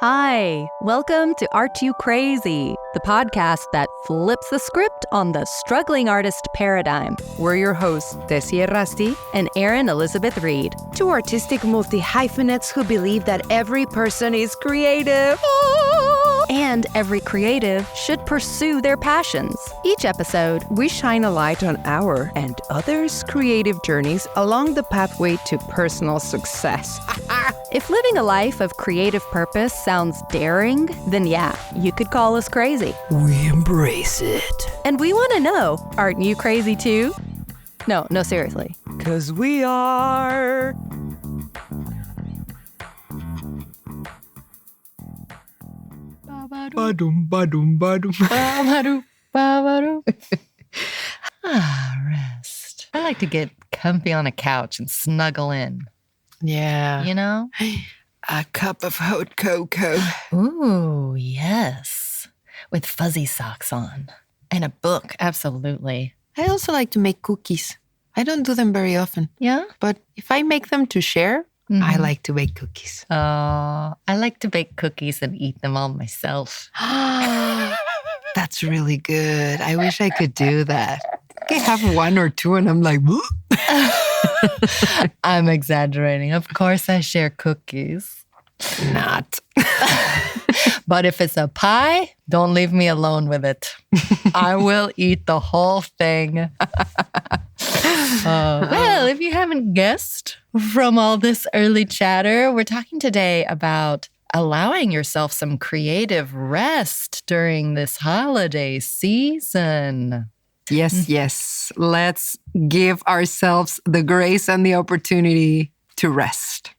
Hi, welcome to Art You Crazy, the podcast that flips the script on the struggling artist paradigm. We're your hosts, Tessie Errasti and Erin Elizabeth Reed. Two artistic multi-hyphenates who believe that every person is creative. And every creative should pursue their passions. Each episode, we shine a light on our and others' creative journeys along the pathway to personal success. If living a life of creative purpose sounds daring, then yeah, you could call us crazy. We embrace it. And we want to know, aren't you crazy too? No, seriously. 'Cause we are. Badum, badum, badum. Rest. I like to get comfy on a couch and snuggle in. Yeah. You know? A cup of hot cocoa. Ooh, yes. With fuzzy socks on. And a book, absolutely. I also like to make cookies. I don't do them very often. Yeah? But if I make them to share, I like to bake cookies. Oh, I like to bake cookies and eat them all myself. That's really good. I wish I could do that. I have one or two and I'm like, I'm exaggerating. Of course I share cookies. Not. But if it's a pie, don't leave me alone with it. I will eat the whole thing. Well, if you haven't guessed from all this early chatter, we're talking today about allowing yourself some creative rest during this holiday season. Yes. Let's give ourselves the grace and the opportunity to rest.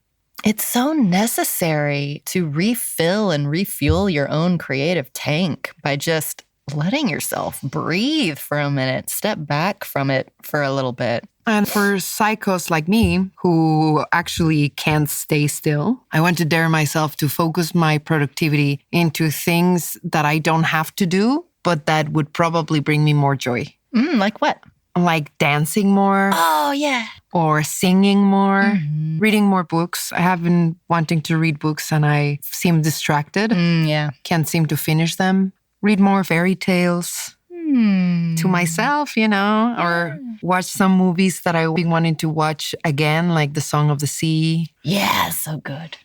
It's so necessary to refill and refuel your own creative tank by just letting yourself breathe for a minute, step back from it for a little bit. And for psychos like me, who actually can't stay still, I want to dare myself to focus my productivity into things that I don't have to do, but that would probably bring me more joy. Like what? Like dancing more. Oh, yeah. Or singing more, reading more books. I have been wanting to read books and I seem distracted. Yeah. Can't seem to finish them. Read more fairy tales to myself, or watch some movies that I've been wanting to watch again, like The Song of the Sea. Yeah, so good.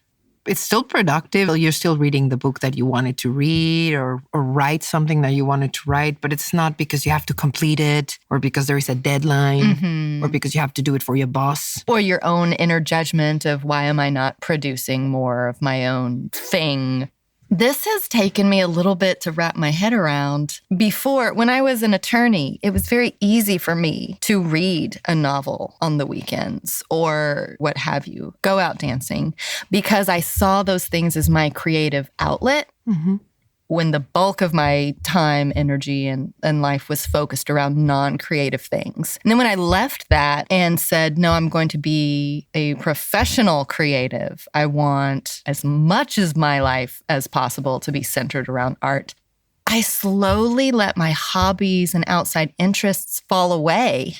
It's still productive. You're still reading the book that you wanted to read or write something that you wanted to write, but it's not because you have to complete it or because there is a deadline or because you have to do it for your boss. Or your own inner judgment of why am I not producing more of my own thing. This has taken me a little bit to wrap my head around. Before, when I was an attorney, it was very easy for me to read a novel on the weekends or what have you, go out dancing, because I saw those things as my creative outlet. When the bulk of my time, energy, and life was focused around non-creative things. And then when I left that and said, no, I'm going to be a professional creative, I want as much as my life as possible to be centered around art, I slowly let my hobbies and outside interests fall away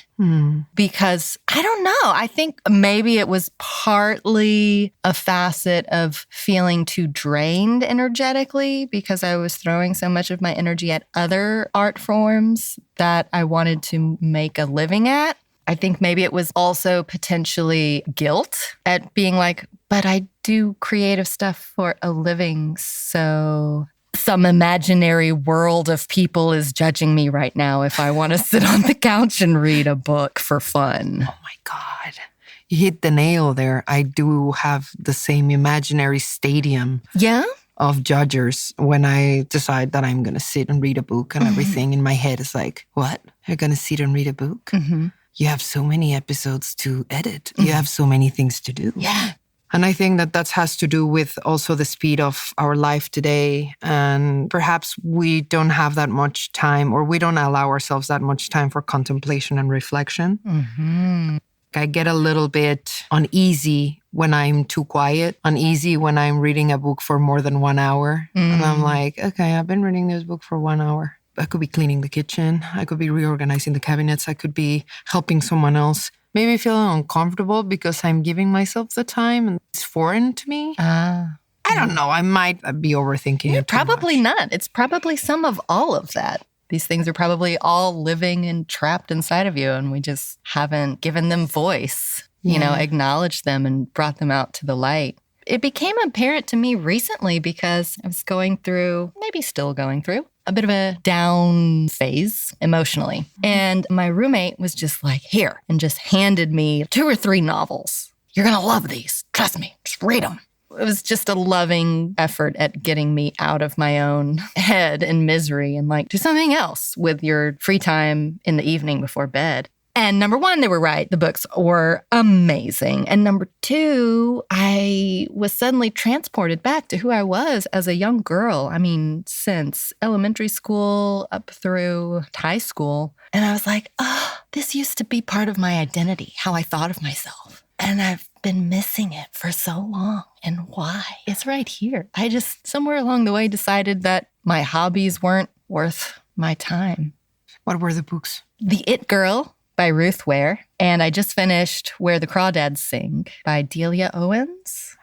because I don't know. I think maybe it was partly a facet of feeling too drained energetically because I was throwing so much of my energy at other art forms that I wanted to make a living at. I think maybe it was also potentially guilt at being like, but I do creative stuff for a living, so some imaginary world of people is judging me right now if I want to sit on the couch and read a book for fun. Oh my God. You hit the nail there. I do have the same imaginary stadium of judgers when I decide that I'm going to sit and read a book and everything in my head is like, what? You're going to sit and read a book? You have so many episodes to edit. You have so many things to do. Yeah. And I think that has to do with also the speed of our life today. And perhaps we don't have that much time or we don't allow ourselves that much time for contemplation and reflection. I get a little bit uneasy when I'm too quiet, uneasy when I'm reading a book for more than 1 hour. And I'm like, okay, I've been reading this book for 1 hour. I could be cleaning the kitchen. I could be reorganizing the cabinets. I could be helping someone else. Maybe feeling uncomfortable because I'm giving myself the time and it's foreign to me. I don't know. I might be overthinking it too Probably much. not. It's probably some of all of that. These things are probably all living and trapped inside of you, and we just haven't given them voice, acknowledged them and brought them out to the light. It became apparent to me recently because I was going through, maybe still going through, a bit of a down phase emotionally. And my roommate was just like, here, and just handed me 2 or 3 novels. You're going to love these. Trust me. Just read them. It was just a loving effort at getting me out of my own head and misery and do something else with your free time in the evening before bed. And number 1, they were right. The books were amazing. And number 2, I was suddenly transported back to who I was as a young girl. I mean, since elementary school up through high school. And I was like, this used to be part of my identity, how I thought of myself. And I've been missing it for so long. And why? It's right here. I just somewhere along the way decided that my hobbies weren't worth my time. What were the books? The It Girl by Ruth Ware. And I just finished Where the Crawdads Sing by Delia Owens.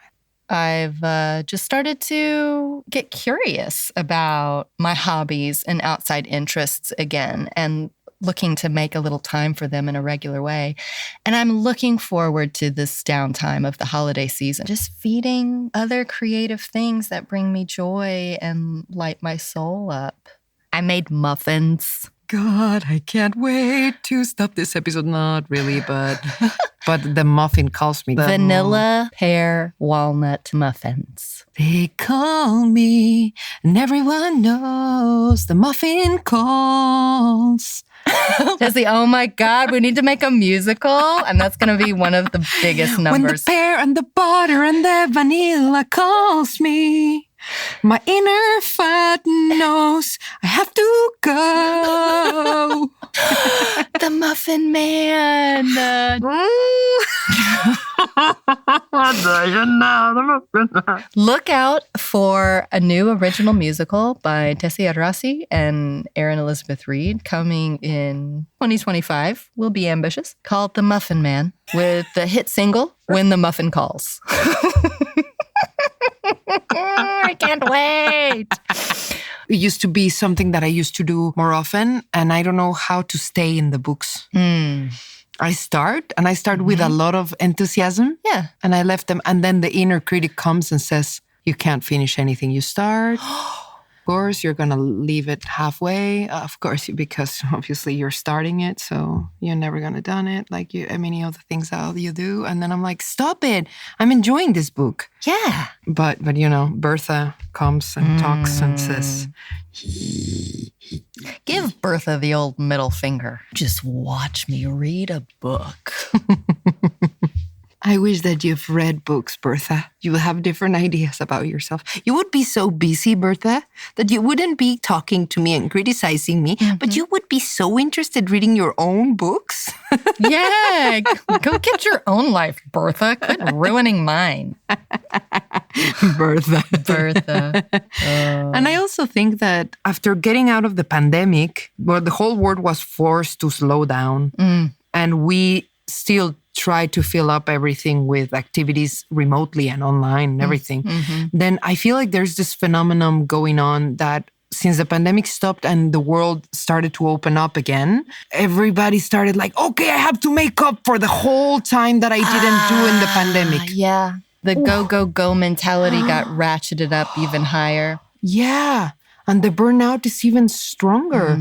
I've just started to get curious about my hobbies and outside interests again and looking to make a little time for them in a regular way. And I'm looking forward to this downtime of the holiday season, just feeding other creative things that bring me joy and light my soul up. I made muffins. God, I can't wait to stop this episode. Not really, but the muffin calls me. Vanilla pear walnut muffins. They call me, and everyone knows the muffin calls. Jesse, oh my God, we need to make a musical. And that's going to be one of the biggest numbers. When the pear and the butter and the vanilla calls me, my inner fat knows I have to go. The Muffin Man. Look out for a new original musical by Tessie Arasi and Erin Elizabeth Reed coming in 2025. We'll be ambitious. Called The Muffin Man with the hit single, When the Muffin Calls. I can't wait. It used to be something that I used to do more often, and I don't know how to stay in the books. I start with a lot of enthusiasm. Yeah. And I left them, and then the inner critic comes and says, you can't finish anything you start. Of course, you're going to leave it halfway. Of course, because obviously you're starting it, so you're never going to done it like many of the things that you do. And then I'm like, stop it. I'm enjoying this book. Yeah. But Bertha comes and talks and says, give Bertha the old middle finger. Just watch me read a book. I wish that you've read books, Bertha. You will have different ideas about yourself. You would be so busy, Bertha, that you wouldn't be talking to me and criticizing me, but you would be so interested reading your own books. Yeah, go get your own life, Bertha. Quit ruining mine. Bertha. And I also think that after getting out of the pandemic, the whole world was forced to slow down, and we still try to fill up everything with activities remotely and online and everything, then I feel like there's this phenomenon going on that since the pandemic stopped and the world started to open up again, everybody started like, okay, I have to make up for the whole time that I didn't do in the pandemic. Yeah. The go mentality got ratcheted up even higher. Yeah. And the burnout is even stronger.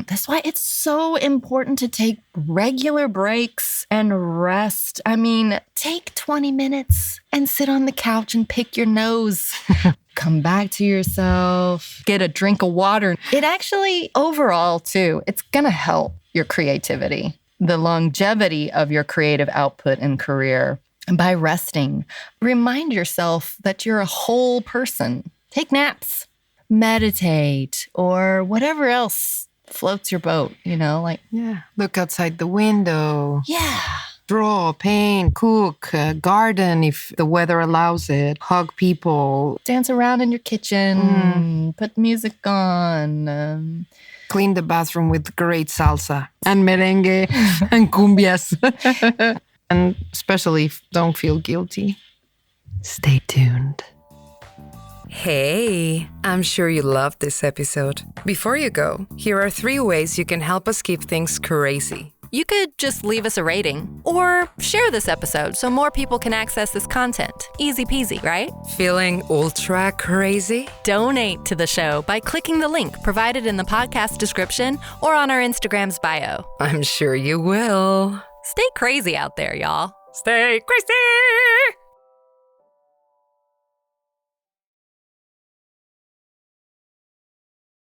That's why it's so important to take regular breaks and rest. I mean, take 20 minutes and sit on the couch and pick your nose. Come back to yourself, get a drink of water. It actually, overall, too, it's going to help your creativity, the longevity of your creative output and career. And by resting, remind yourself that you're a whole person. Take naps. Meditate, or whatever else floats your boat, Yeah. Look outside the window. Yeah. Draw, paint, cook, garden if the weather allows it, hug people. Dance around in your kitchen, put music on. Clean the bathroom with great salsa and merengue and cumbias. And especially don't feel guilty. Stay tuned. Hey, I'm sure you loved this episode. Before you go, here are 3 ways you can help us keep things crazy. You could just leave us a rating or share this episode so more people can access this content. Easy peasy, right? Feeling ultra crazy? Donate to the show by clicking the link provided in the podcast description or on our Instagram's bio. I'm sure you will. Stay crazy out there, y'all. Stay crazy!